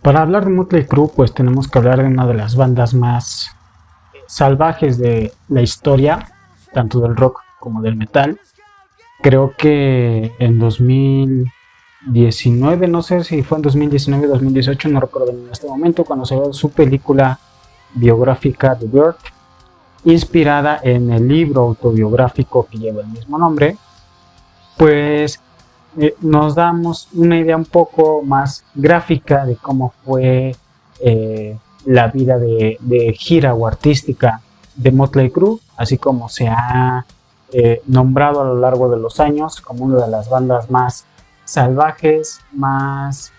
Para hablar de Motley Crue, pues tenemos que hablar de una de las bandas más salvajes de la historia, tanto del rock como del metal. Creo que en 2019, no sé si fue en 2019 o 2018, no recuerdo en este momento, cuando salió su película biográfica The Dirt, inspirada en el libro autobiográfico que lleva el mismo nombre, pues nos damos una idea un poco más gráfica de cómo fue la vida de gira o artística de Motley Crue, así como se ha nombrado a lo largo de los años como una de las bandas más salvajes, más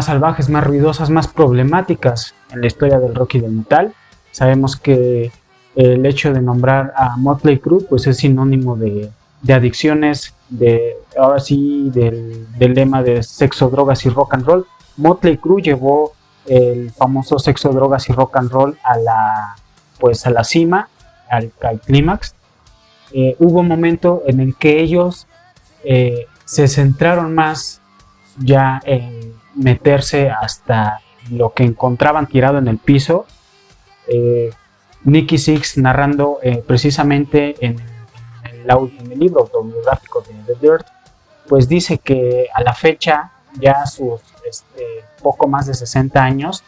salvajes, más ruidosas, más problemáticas en la historia del rock y del metal. Sabemos que el hecho de nombrar a Motley Crue pues es sinónimo de adicciones, ahora sí del lema de sexo, drogas y rock and roll. Motley Crue llevó el famoso sexo, drogas y rock and roll a la cima, al clímax. Hubo un momento en el que ellos se centraron más ya en meterse hasta lo que encontraban tirado en el piso. Nikki Sixx, narrando precisamente en el libro autobiográfico de The Dirt, pues dice que a la fecha, ya sus poco más de 60 años,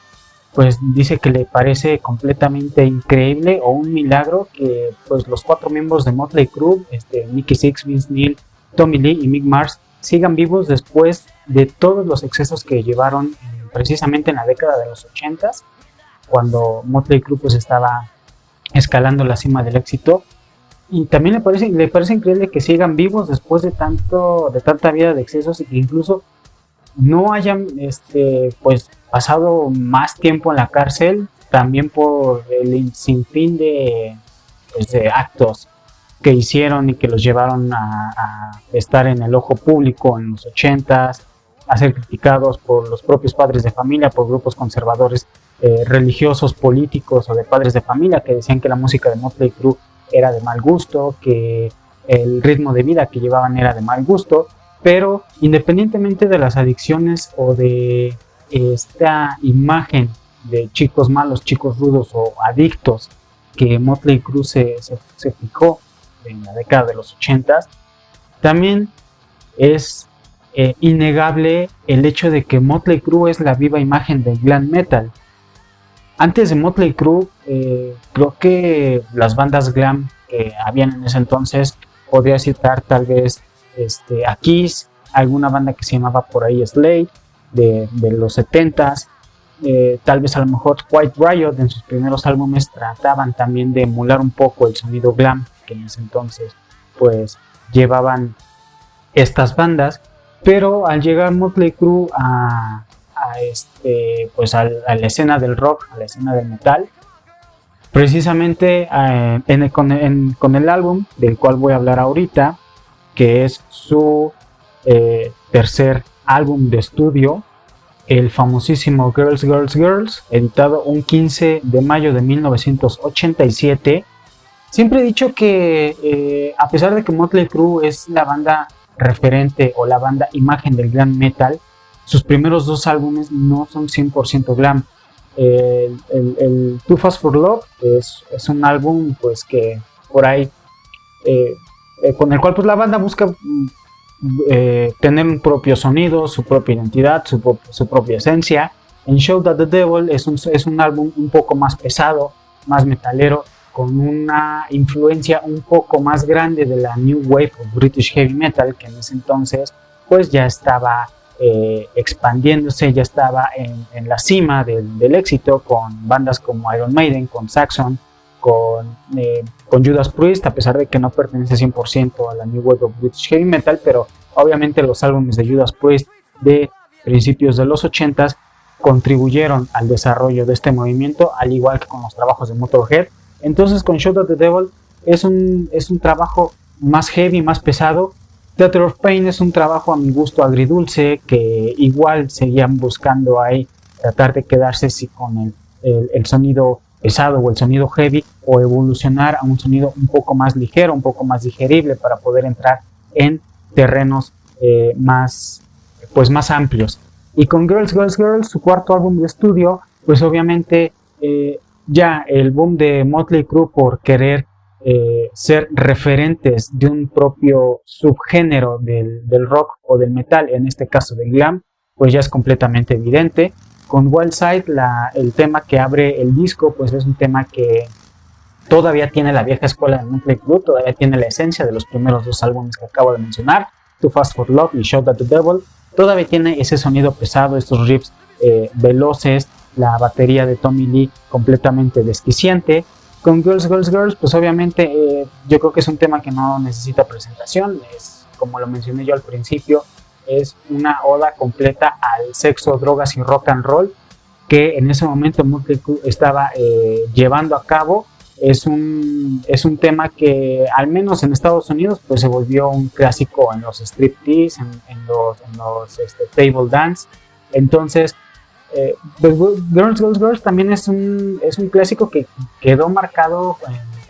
pues dice que le parece completamente increíble o un milagro que pues los 4 miembros de Motley Crue, Nikki Sixx, Vince Neil, Tommy Lee y Mick Mars, sigan vivos después de todos los excesos que llevaron precisamente en la década de los 80s, cuando Motley Crue pues estaba escalando la cima del éxito. Y también le parece increíble que sigan vivos después de tanta vida de excesos, y que incluso no hayan pues pasado más tiempo en la cárcel, también por el sinfín de actos que hicieron y que los llevaron a estar en el ojo público en los 80s, a ser criticados por los propios padres de familia, por grupos conservadores religiosos, políticos o de padres de familia que decían que la música de Motley Crue era de mal gusto, que el ritmo de vida que llevaban era de mal gusto. Pero independientemente de las adicciones o de esta imagen de chicos malos, chicos rudos o adictos que Motley Crue se fijó en la década de los 80s, también es innegable el hecho de que Motley Crue es la viva imagen del glam metal. Antes de Motley Crue, creo que las bandas glam que habían en ese entonces, podría citar tal vez a Kiss, alguna banda que se llamaba por ahí Slade, de los 70s, tal vez a lo mejor Quiet Riot en sus primeros álbumes trataban también de emular un poco el sonido glam que en ese entonces pues llevaban estas bandas. Pero al llegar Motley Crue a la escena del rock, a la escena del metal, precisamente con el álbum del cual voy a hablar ahorita, que es su tercer álbum de estudio, el famosísimo Girls, Girls, Girls, editado un 15 de mayo de 1987. Siempre he dicho que a pesar de que Motley Crue es la banda referente o la banda imagen del glam metal, sus primeros 2 álbumes no son 100% glam. El Too Fast for Love es un álbum pues que por ahí con el cual pues la banda busca tener un propio sonido, su propia identidad, su propia esencia. En Shout at the Devil es un álbum un poco más pesado, más metalero, con una influencia un poco más grande de la New Wave of British Heavy Metal, que en ese entonces pues ya estaba expandiéndose, ya estaba en la cima del éxito, con bandas como Iron Maiden, con Saxon, con Judas Priest, a pesar de que no pertenece 100% a la New Wave of British Heavy Metal. Pero obviamente los álbumes de Judas Priest de principios de los 80s contribuyeron al desarrollo de este movimiento, al igual que con los trabajos de Motorhead. Entonces con Shout at the Devil es un trabajo más heavy, más pesado. Theater of Pain es un trabajo a mi gusto agridulce, que igual seguían buscando ahí tratar de quedarse con el sonido pesado o el sonido heavy, o evolucionar a un sonido un poco más ligero, un poco más digerible, para poder entrar en terrenos más amplios. Y con Girls, Girls, Girls, su cuarto álbum de estudio, pues obviamente ya el boom de Motley Crue por querer ser referentes de un propio subgénero del rock o del metal, en este caso del glam, pues ya es completamente evidente. Con Wild Side, el tema que abre el disco, pues es un tema que todavía tiene la vieja escuela de Motley Crue, todavía tiene la esencia de los primeros dos álbumes que acabo de mencionar, Too Fast for Love y Shout at the Devil. Todavía tiene ese sonido pesado, estos riffs veloces, la batería de Tommy Lee completamente desquiciante. Con Girls, Girls, Girls, pues obviamente yo creo que es un tema que no necesita presentación, es como lo mencioné yo al principio, es una oda completa al sexo, drogas y rock and roll que en ese momento Motley Crue estaba llevando a cabo. Es un tema que al menos en Estados Unidos pues se volvió un clásico en los striptease, en los table dance. Entonces Girls, Girls, Girls también es un clásico que quedó marcado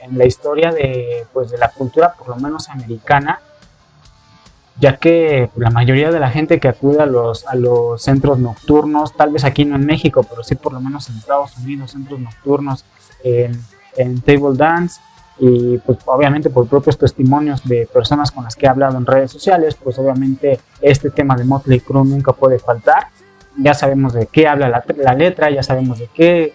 en la historia de la cultura, por lo menos americana, ya que la mayoría de la gente que acude a los centros nocturnos, tal vez aquí no en México, pero sí por lo menos en Estados Unidos, centros nocturnos en table dance, y pues obviamente por propios testimonios de personas con las que he hablado en redes sociales, pues obviamente este tema de Motley Crue nunca puede faltar. Ya sabemos de qué habla la letra, ya sabemos de qué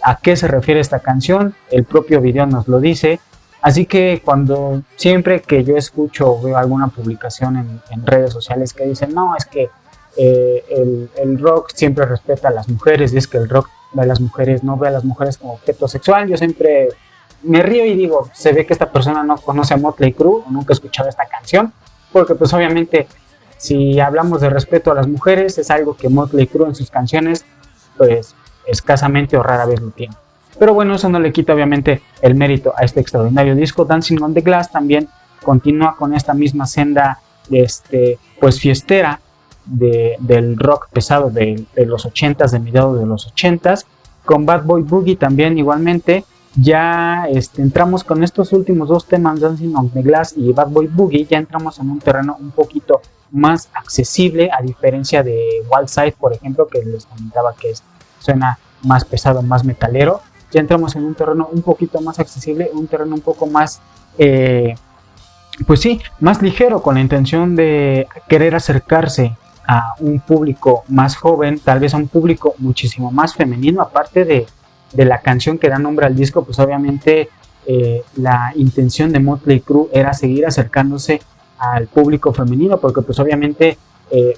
a qué se refiere esta canción, el propio video nos lo dice. Así que siempre que yo escucho o veo alguna publicación en redes sociales que dicen no, es que el rock siempre respeta a las mujeres y es que el rock de las mujeres no ve a las mujeres como objeto sexual, yo siempre me río y digo, se ve que esta persona no conoce a Motley Crue o nunca ha escuchado esta canción, porque pues obviamente si hablamos de respeto a las mujeres es algo que Motley Crue en sus canciones pues escasamente o rara vez lo tiene. Pero bueno, eso no le quita obviamente el mérito a este extraordinario disco. Dancing on the Glass también continúa con esta misma senda pues fiestera del rock pesado de los 80s, de mediados de los 80s. Con Bad Boy Boogie también igualmente ya entramos con estos últimos dos temas, Dancing on the Glass y Bad Boy Boogie, ya entramos en un terreno un poquito más accesible, a diferencia de Wild Side, por ejemplo, que les comentaba que suena más pesado, más metalero. Ya entramos en un terreno un poquito más accesible, un terreno un poco más, pues sí, más ligero, con la intención de querer acercarse a un público más joven, tal vez a un público muchísimo más femenino, aparte de la canción que da nombre al disco, pues obviamente la intención de Motley Crue era seguir acercándose al público femenino, porque pues obviamente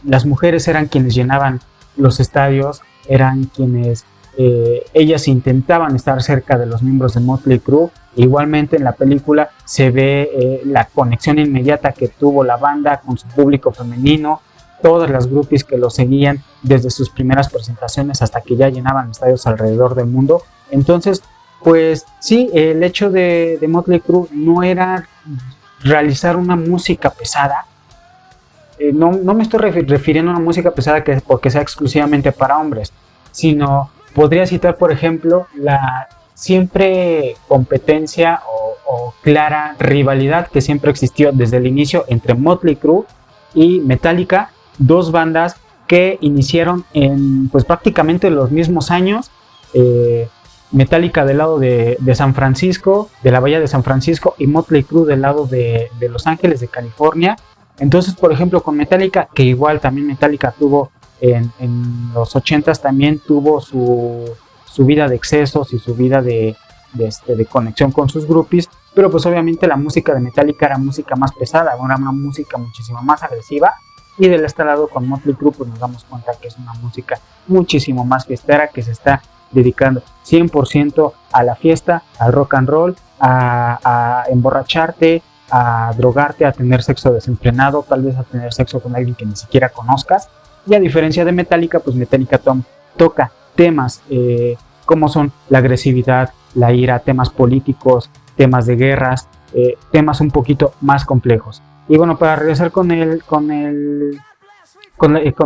las mujeres eran quienes llenaban los estadios, eran quienes ellas intentaban estar cerca de los miembros de Motley Crue. Igualmente en la película se ve la conexión inmediata que tuvo la banda con su público femenino, todas las groupies que lo seguían desde sus primeras presentaciones hasta que ya llenaban estadios alrededor del mundo. Entonces pues sí, el hecho de Motley Crue no era realizar una música pesada. No me estoy refiriendo a una música pesada porque sea exclusivamente para hombres, sino podría citar, por ejemplo, la siempre competencia o clara rivalidad que siempre existió desde el inicio entre Motley Crue y Metallica, dos bandas que iniciaron en pues prácticamente los mismos años. Metallica del lado de San Francisco, de la bahía de San Francisco, y Motley Crue del lado de Los Ángeles, de California. Entonces, por ejemplo, con Metallica, que igual también Metallica tuvo en los 80s, también tuvo su vida de excesos y su vida de conexión con sus groupies, pero pues obviamente la música de Metallica era música más pesada, era una música muchísimo más agresiva, y del este lado con Motley Crue pues nos damos cuenta que es una música muchísimo más fiestera, que se está dedicando 100% a la fiesta, al rock and roll, a emborracharte, a drogarte, a tener sexo desenfrenado, tal vez a tener sexo con alguien que ni siquiera conozcas. Y a diferencia de Metallica, pues Metallica toca temas como son la agresividad, la ira, temas políticos, temas de guerras, temas un poquito más complejos. Y bueno, para regresar con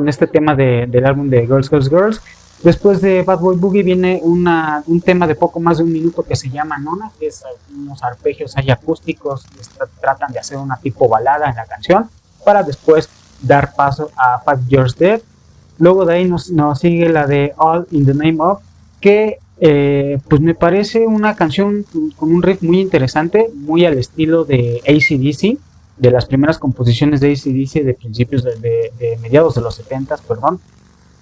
este tema del álbum de Girls, Girls, Girls, después de Bad Boy Boogie viene un tema de poco más de un minuto que se llama Nona, que es unos arpegios ahí acústicos que tratan de hacer una tipo balada en la canción, para después dar paso a 5 Years Dead. Luego de ahí nos sigue la de All in the Name of, que pues me parece una canción con un riff muy interesante, muy al estilo de AC/DC, de las primeras composiciones de AC/DC de principios de mediados de los 70s, perdón.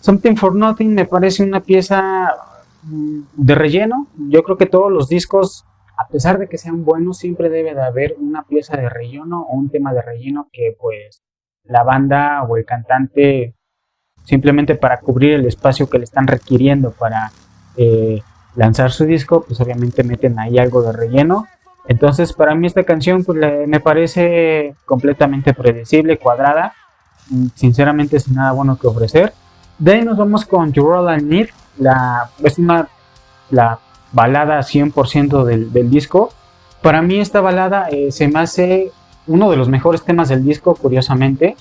Something for Nothing me parece una pieza de relleno. Yo creo que todos los discos, a pesar de que sean buenos, siempre debe de haber una pieza de relleno o un tema de relleno que pues la banda o el cantante, simplemente para cubrir el espacio que le están requiriendo para lanzar su disco, pues obviamente meten ahí algo de relleno. Entonces para mí esta canción pues me parece completamente predecible, cuadrada, sinceramente sin nada bueno que ofrecer. De ahí nos vamos con You're All I Need, la balada 100% del disco. Para mí esta balada se me hace uno de los mejores temas del disco, curiosamente,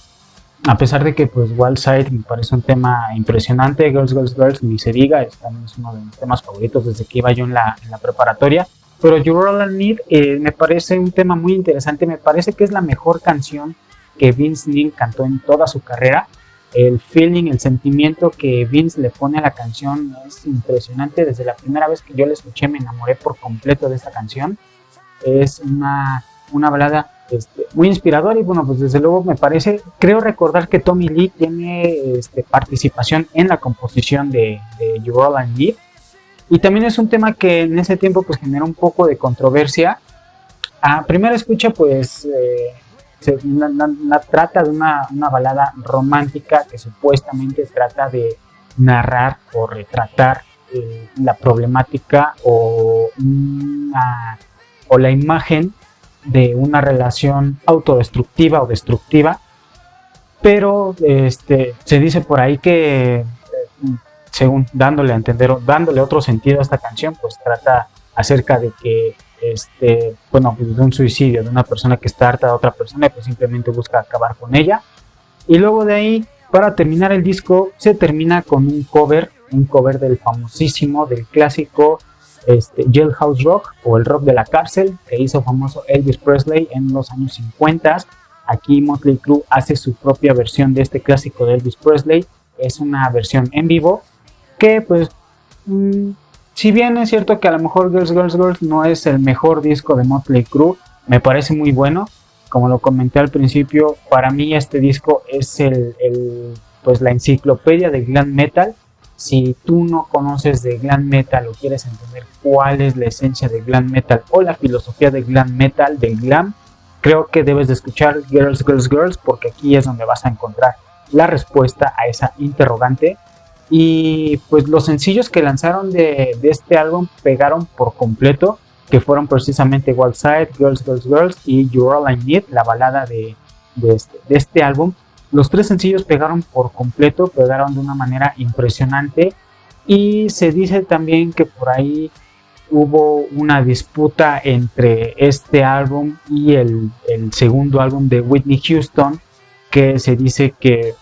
a pesar de que pues Wild Side me parece un tema impresionante. Girls, Girls, Girls, ni se diga, también es uno de mis temas favoritos desde que iba yo en la preparatoria. Pero You're All I Need me parece un tema muy interesante, me parece que es la mejor canción que Vince Neil cantó en toda su carrera. El feeling, el sentimiento que Vince le pone a la canción es impresionante. Desde la primera vez que yo la escuché me enamoré por completo de esta canción. Es una balada muy inspiradora y bueno, pues desde luego me parece, creo recordar que Tommy Lee tiene participación en la composición de You're All I Need. Y también es un tema que en ese tiempo pues generó un poco de controversia. A primera escucha pues trata de una balada romántica que supuestamente trata de narrar o retratar la problemática o la imagen de una relación autodestructiva o destructiva, pero se dice por ahí que según dándole a entender o dándole otro sentido a esta canción, pues trata acerca de que de un suicidio de una persona que está harta de otra persona y pues simplemente busca acabar con ella. Y luego de ahí, para terminar el disco, se termina con un cover del famosísimo, del clásico Jailhouse Rock o el rock de la cárcel, que hizo famoso Elvis Presley en los años 50. Aquí Motley Crue hace su propia versión de este clásico de Elvis Presley. Es una versión en vivo que pues si bien es cierto que a lo mejor Girls, Girls, Girls no es el mejor disco de Motley Crue, me parece muy bueno. Como lo comenté al principio, para mí este disco es pues la enciclopedia del glam metal. Si tú no conoces de glam metal o quieres entender cuál es la esencia del glam metal o la filosofía del glam metal, del glam, creo que debes de escuchar Girls, Girls, Girls, porque aquí es donde vas a encontrar la respuesta a esa interrogante. Y pues los sencillos que lanzaron de este álbum pegaron por completo, que fueron precisamente Wild Side, Girls, Girls, Girls y You're All I Need, la balada de este álbum. Los tres sencillos pegaron por completo, pegaron de una manera impresionante, y se dice también que por ahí hubo una disputa entre este álbum y el segundo álbum de Whitney Houston, que se dice que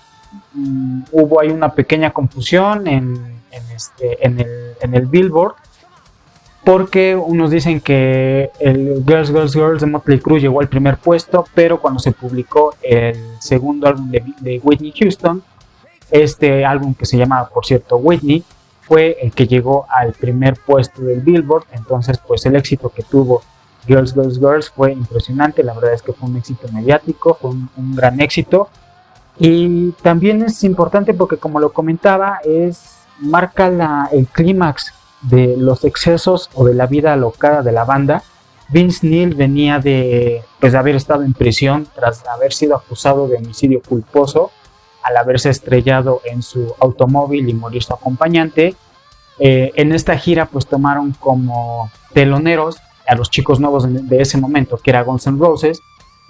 hubo ahí una pequeña confusión en el Billboard, porque unos dicen que el Girls, Girls, Girls de Motley Crue llegó al primer puesto, pero cuando se publicó el segundo álbum de Whitney Houston, este álbum que se llama, por cierto, Whitney, fue el que llegó al primer puesto del Billboard. Entonces pues el éxito que tuvo Girls, Girls, Girls fue impresionante. La verdad es que fue un éxito mediático, fue un gran éxito. Y también es importante porque, como lo comentaba, marca el clímax de los excesos o de la vida alocada de la banda. Vince Neil venía de haber estado en prisión tras haber sido acusado de homicidio culposo al haberse estrellado en su automóvil y morir su acompañante. En esta gira pues tomaron como teloneros a los chicos nuevos de ese momento, que era Guns N' Roses,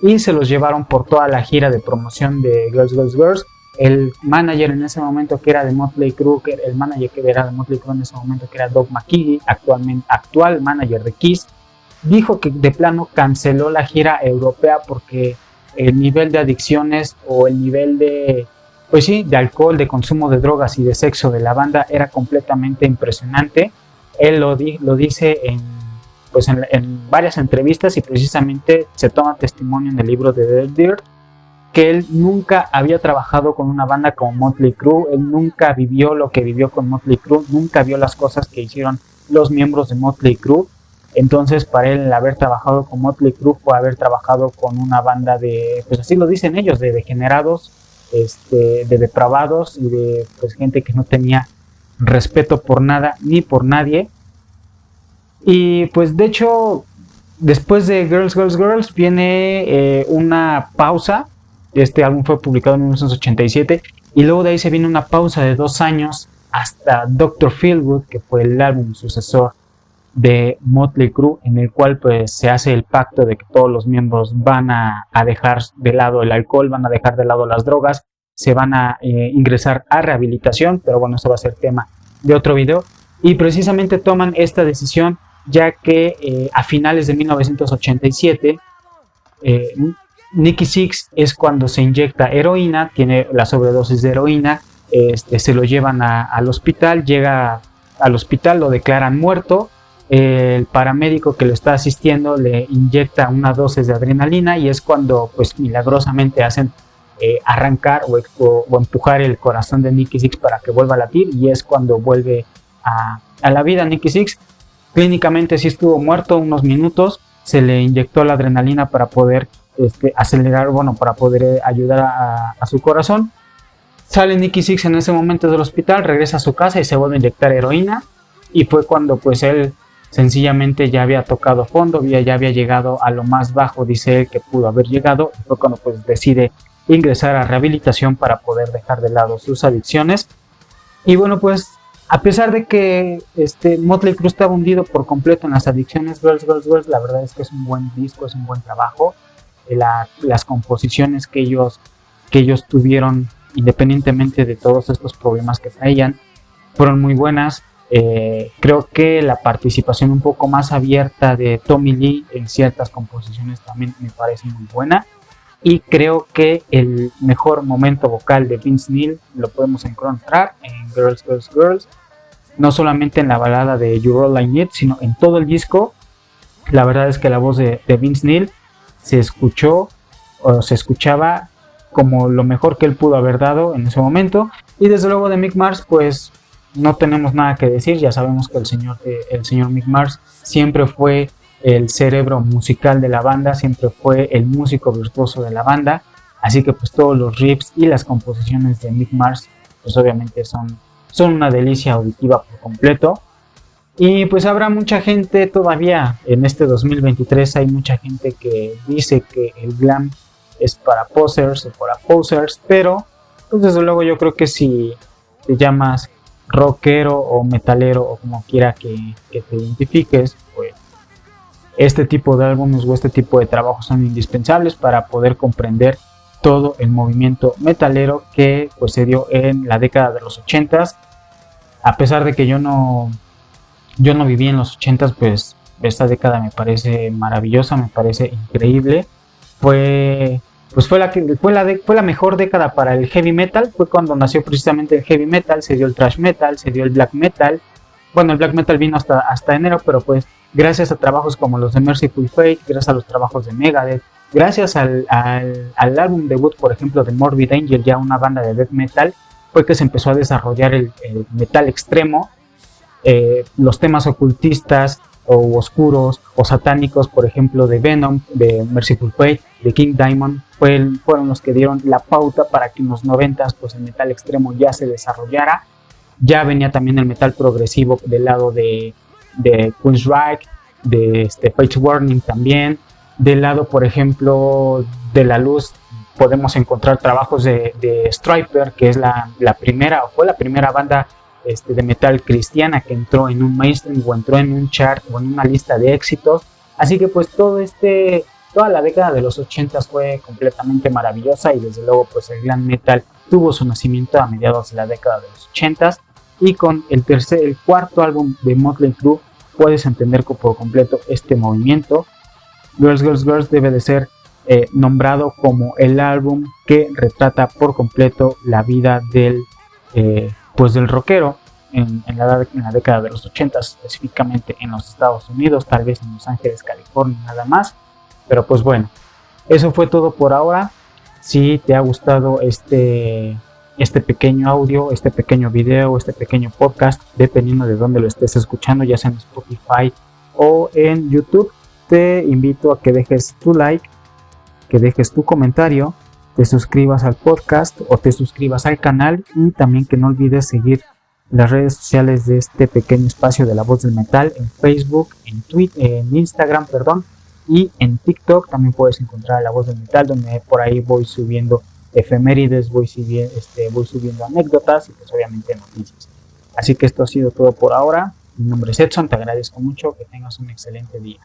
y se los llevaron por toda la gira de promoción de Girls, Girls, Girls. El manager en ese momento, que era de Motley Crue, en ese momento, que era Doug McKinney, actual manager de Kiss, dijo que de plano canceló la gira europea porque el nivel de adicciones o el nivel de alcohol, de consumo de drogas y de sexo de la banda era completamente impresionante. Él lo dice en varias entrevistas, y precisamente se toma testimonio en el libro de The Dirt. que él nunca había trabajado con una banda como Motley Crue, él nunca vivió lo que vivió con Motley Crue, nunca vio las cosas que hicieron los miembros de Motley Crue. Entonces para él el haber trabajado con Motley Crue fue haber trabajado con una banda de, pues así lo dicen ellos, de degenerados, de depravados y de pues gente que no tenía respeto por nada ni por nadie. Y pues de hecho después de Girls, Girls, Girls viene una pausa. Este álbum fue publicado en 1987 y luego de ahí se viene una pausa de 2 años hasta Dr. Feelgood, que fue el álbum sucesor de Motley Crue, en el cual pues se hace el pacto de que todos los miembros van a dejar de lado el alcohol, van a dejar de lado las drogas, se van a ingresar a rehabilitación, pero bueno, eso va a ser tema de otro video. Y precisamente toman esta decisión ya que a finales de 1987 Nikki Sixx es cuando se inyecta heroína, tiene la sobredosis de heroína, se lo llevan al hospital, llega al hospital, lo declaran muerto, el paramédico que lo está asistiendo le inyecta una dosis de adrenalina y es cuando pues milagrosamente hacen arrancar o empujar el corazón de Nikki Sixx para que vuelva a latir y es cuando vuelve a la vida Nikki Sixx. Clínicamente sí estuvo muerto unos minutos, se le inyectó la adrenalina para poder acelerar, bueno, para poder ayudar a su corazón. Sale Nikki Sixx en ese momento del hospital, regresa a su casa y se vuelve a inyectar heroína y fue cuando pues él sencillamente ya había tocado fondo, ya había llegado a lo más bajo, dice él, que pudo haber llegado, y fue cuando pues decide ingresar a rehabilitación para poder dejar de lado sus adicciones. Y bueno, pues a pesar de que Motley Crue estaba hundido por completo en las adicciones, Girls, Girls, Girls, la verdad es que es un buen disco, es un buen trabajo. Las composiciones que ellos tuvieron, independientemente de todos estos problemas que traían, fueron muy buenas. Creo que la participación un poco más abierta de Tommy Lee en ciertas composiciones también me parece muy buena. Y creo que el mejor momento vocal de Vince Neil lo podemos encontrar en Girls, Girls, Girls. No solamente en la balada de You're All I Need, sino en todo el disco. La verdad es que la voz de Vince Neil se escuchaba como lo mejor que él pudo haber dado en ese momento. Y desde luego de Mick Mars, pues no tenemos nada que decir. Ya sabemos que el señor Mick Mars siempre fue el cerebro musical de la banda, siempre fue el músico virtuoso de la banda. Así que pues todos los riffs y las composiciones de Mick Mars pues obviamente son una delicia auditiva por completo. Y pues habrá mucha gente todavía en este 2023, hay mucha gente que dice que el glam es para posers o para posers, pero pues desde luego yo creo que si te llamas rockero o metalero o como quiera que te identifiques, pues este tipo de álbumes o este tipo de trabajos son indispensables para poder comprender todo el movimiento metalero que pues se dio en la década de los 80s. A pesar de que yo no viví en los 80s, pues esta década me parece maravillosa, me parece increíble. Fue la mejor década para el heavy metal, fue cuando nació precisamente el heavy metal, se dio el thrash metal, se dio el black metal. Bueno, el black metal vino hasta enero, pero pues gracias a trabajos como los de Mercyful Fate, gracias a los trabajos de Megadeth, gracias al álbum debut, por ejemplo, de Morbid Angel, ya una banda de death metal, fue que se empezó a desarrollar el metal extremo. Los temas ocultistas o oscuros o satánicos, por ejemplo, de Venom, de Mercyful Fate, de King Diamond, fueron los que dieron la pauta para que en los 90s pues el metal extremo ya se desarrollara. Ya venía también el metal progresivo del lado de Queensryche, de Fates Warning también. Del lado, por ejemplo, de la luz podemos encontrar trabajos de Stryper, que es fue la primera banda de metal cristiana que entró en un mainstream o entró en un chart o en una lista de éxitos. Así que pues toda la década de los 80s fue completamente maravillosa y desde luego pues el glam metal tuvo su nacimiento a mediados de la década de los 80s y con el cuarto álbum de Motley Crue puedes entender por completo este movimiento. Girls, Girls, Girls debe de ser nombrado como el álbum que retrata por completo la vida del rockero en la década de los 80, específicamente en los Estados Unidos, tal vez en Los Ángeles, California, nada más. Pero pues bueno, eso fue todo por ahora. Si te ha gustado este pequeño audio, este pequeño video, este pequeño podcast, dependiendo de dónde lo estés escuchando, ya sea en Spotify o en YouTube, te invito a que dejes tu like, que dejes tu comentario, te suscribas al podcast o te suscribas al canal, y también que no olvides seguir las redes sociales de este pequeño espacio de La Voz del Metal en Facebook, en Twitter, en Instagram, perdón, y en TikTok. También puedes encontrar a La Voz del Metal, donde por ahí voy subiendo efemérides, voy subiendo anécdotas y pues obviamente noticias. Así que esto ha sido todo por ahora. Mi nombre es Edson, te agradezco mucho, que tengas un excelente día.